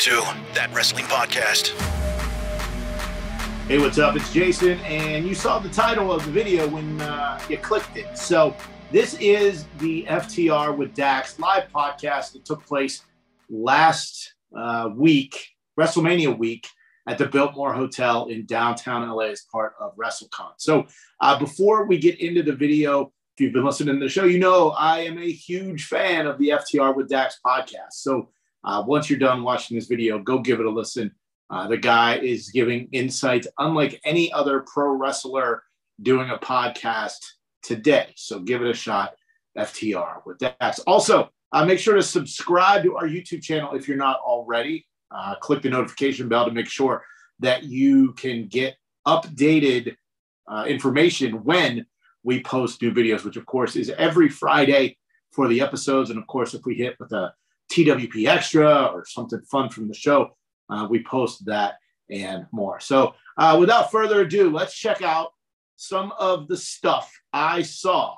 to That Wrestling Podcast. Hey, what's up? It's Jason, and you saw the title of the video when you clicked it. So this is the FTR with Dax live podcast that took place last week, WrestleMania week, at the Biltmore Hotel in downtown LA as part of WrestleCon. So before we get into the video, if you've been listening to the show, you know I am a huge fan of the FTR with Dax podcast. So once you're done watching this video, go give it a listen. The guy is giving insights unlike any other pro wrestler doing a podcast today. So give it a shot, FTR with Dax. Also, make sure to subscribe to our YouTube channel if you're not already. Click the notification bell to make sure that you can get updated information when we post new videos, which of course is every Friday for the episodes. And of course, if we hit with a TWP extra or something fun from the show, we post that and more. So without further ado, let's check out some of the stuff I saw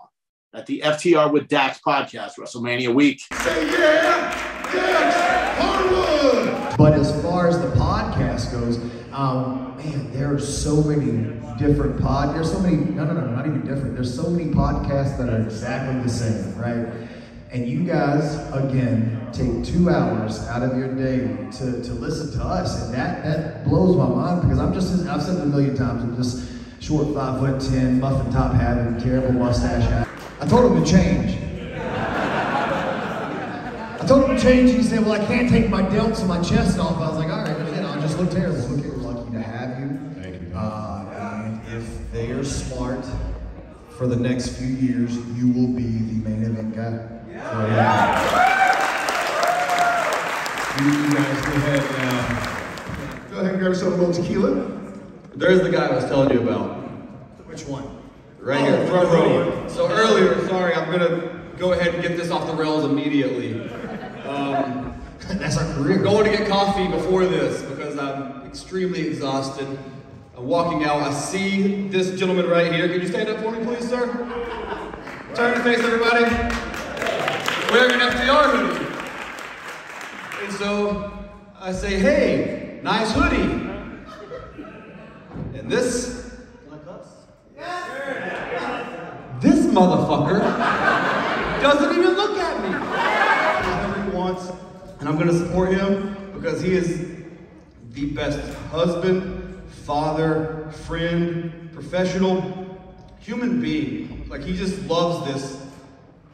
at the FTR with Dax podcast WrestleMania week. Say yeah, Dax Harwood. But as far as the podcast goes, man, there are so many different there's so many, not even different. There's so many podcasts that are exactly the same, right? And you guys, again, take 2 hours out of your day to listen to us. And that blows my mind because I've said it a million times, I'm just short 5'10", muffin top having terrible mustache hat. I told him to change. He said, well, I can't take my delts and my chest off. I was like, all right, then I'll just look terrible. Look, we're lucky to have you. Thank you. And if they are smart, for the next few years, you will be the main event guy. So, yeah. You guys go ahead go ahead and grab yourself a little tequila. There's the guy I was telling you about. Which one? Right here, front row. So earlier, sorry, I'm gonna go ahead and get this off the rails immediately. That's our career. I'm going to get coffee before this because I'm extremely exhausted. I'm walking out, I see this gentleman right here. Can you stand up for me, please, sir? Turn to face everybody. Wearing an FTR hoodie. And so I say, hey, nice hoodie. And this motherfucker doesn't even look at me. Whatever he wants. And I'm gonna support him because he is the best husband, father, friend, professional, human being. Like he just loves this.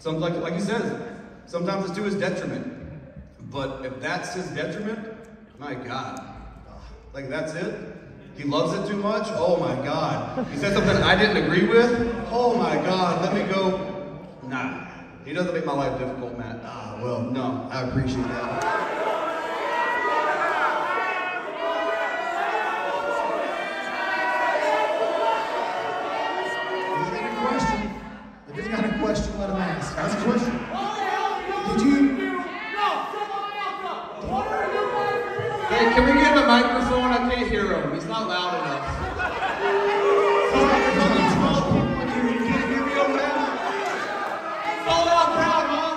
Like he says, sometimes it's to his detriment. But if that's his detriment, my God. Like that's it? He loves it too much? Oh my God. He said something I didn't agree with? Oh my God, let me go. Nah, he doesn't make my life difficult, Matt. Well, No. I appreciate that. If he's got a question, let him ask. Ask a question. Did you? Hey, can we get him a microphone? I can't hear him. He's not loud enough. Sold out crowd, huh?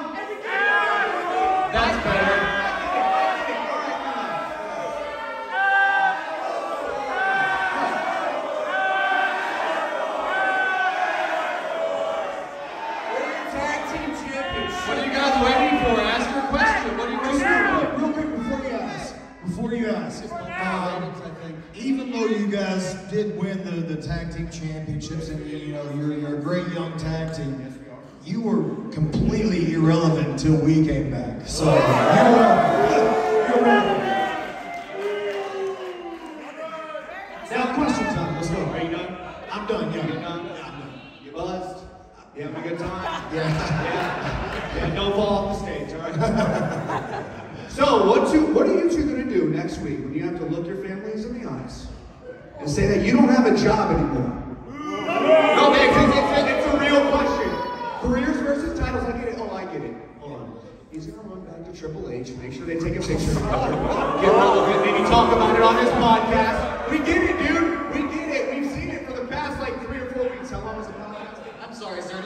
That's better. What are you guys waiting for? Ask your question. What are you waiting for? Real quick before you ask, even though you guys did win the tag team championships and you're a great young tag team, you were completely irrelevant until we came back. So you're now question time. Let's go. Are you done? I'm done. Yeah. You done? Yeah, I'm done. You buzzed? You having a good time? Yeah. Yeah, don't fall off the stage, all right? So, what are you two going to do next week when you have to look your families in the eyes and say that you don't have a job anymore? No, it's a real question. Careers versus titles, I get it. Oh, I get it. Hold on. He's going to run back to Triple H, make sure they take a picture, get relevant, maybe talk about it on his podcast. We get it, dude. We get it. We've seen it for the past like 3 or 4 weeks. How long is the podcast? I'm sorry, sir.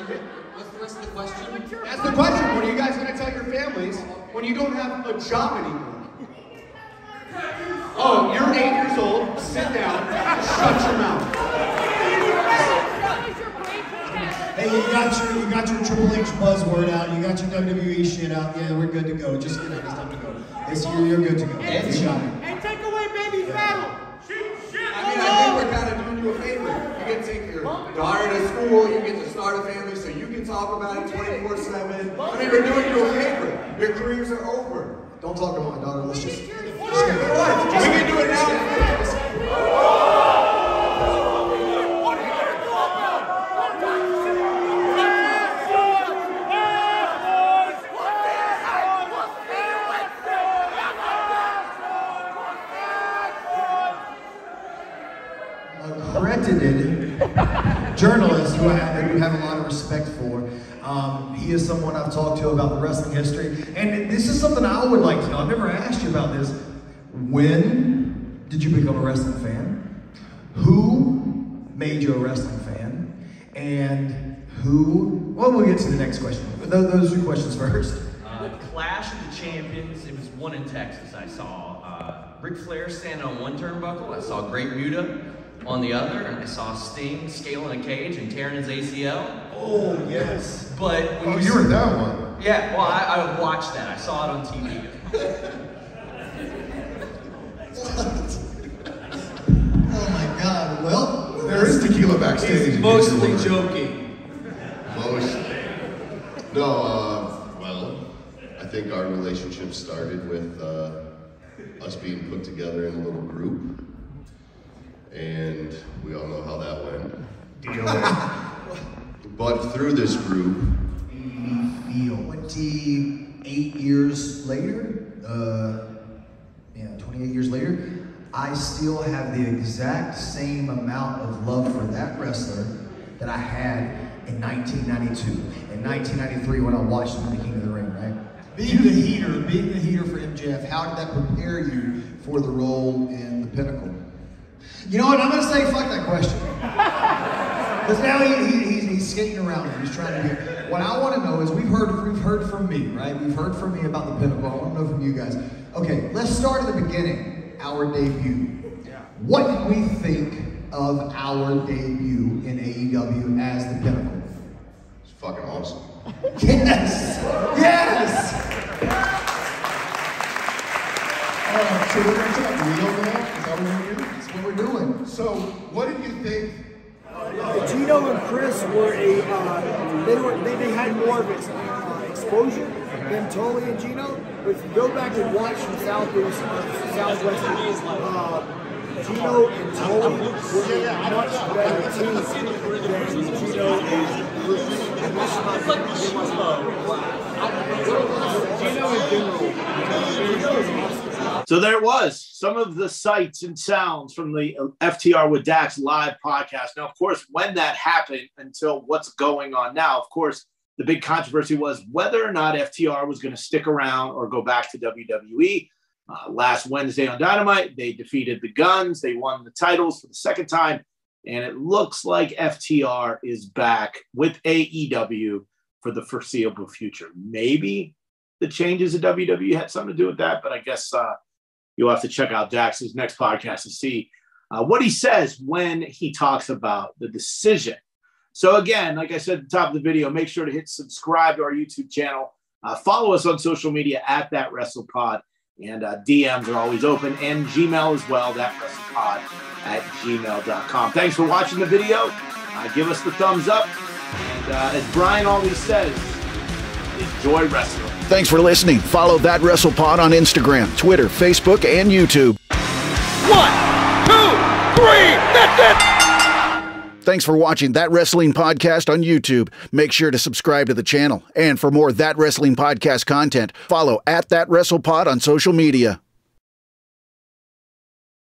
What's the rest of the question? That's the question. What are you guys going to tell your families when you don't have a job anymore? Oh, you're 8 years old. Sit down. Shut your mouth. Hey, you got your Triple H buzzword out. You got your WWE shit out. Yeah, we're good to go. Just get out. It's time to go. You're good to go. And take away baby's battle. I mean, I think we're kind of doing you a favor. You get to take your daughter to school, you get to start a family so you can talk about it 24/7. I mean, we're doing you a favor. Your careers are over. Don't talk about my daughter. Let's just What? We can do it now. Accredited journalist who I have a lot of respect for. He is someone I've talked to about the wrestling history. And this is something I would like to know. I've never asked you about this. When did you become a wrestling fan? Who made you a wrestling fan? And who, well, we'll get to the next question. Those two questions first. Clash of the Champions, it was one in Texas. I saw Ric Flair standing on one turnbuckle. I saw Great Muta on the other, and I saw Sting scaling a cage and tearing his ACL. Oh, yes. But when you were at that one. Yeah, well, I watched that. I saw it on TV. Oh my God. Well, there is tequila backstage. He's mostly joking. Mostly. No, well, I think our relationship started with us being put together in a little group. And we all know how that went. But through this group, 28 years later, 28 years later, I still have the exact same amount of love for that wrestler that I had in 1992. In 1993 when I watched him in the King of the Ring, right? Being the heater for MJF, how did that prepare you for the role in the Pinnacle? You know what, I'm gonna say fuck that question. Because now he's skating around and he's trying to get. What I want to know is we've heard from me, right? We've heard from me about the Pinnacle. I want to know from you guys. Okay, let's start at the beginning. Our debut. Yeah. What did we think of our debut in AEW as the Pinnacle? it's fucking awesome. Yes! Yes! So we're going to talk real now? Is that what we're doing? That's what we're doing. So, what did you think? Gino and Chris were they had more of exposure than Tully and Gino. But if you go back and watch the Southwest, Gino and Tully were a much better team than Gino and Chris. Gino in general. So there it was, some of the sights and sounds from the FTR with Dax live podcast. Now, of course, when that happened until what's going on now, of course, the big controversy was whether or not FTR was going to stick around or go back to WWE. Last Wednesday on Dynamite, they defeated the Guns. They won the titles for the second time. And it looks like FTR is back with AEW for the foreseeable future. Maybe the changes at WWE had something to do with that, but I guess you'll have to check out Dax's next podcast to see what he says when he talks about the decision. So again, like I said at the top of the video, make sure to hit subscribe to our YouTube channel. Follow us on social media at thatwrestlepod, and DMs are always open, and Gmail as well, thatwrestlepod@gmail.com. Thanks for watching the video. Give us the thumbs up, and as Brian always says, enjoy wrestling. Thanks for listening. Follow That WrestlePod on Instagram, Twitter, Facebook, and YouTube. 1, 2, 3, that's it! Thanks for watching That Wrestling Podcast on YouTube. Make sure to subscribe to the channel. And for more That Wrestling Podcast content, follow at That WrestlePod on social media.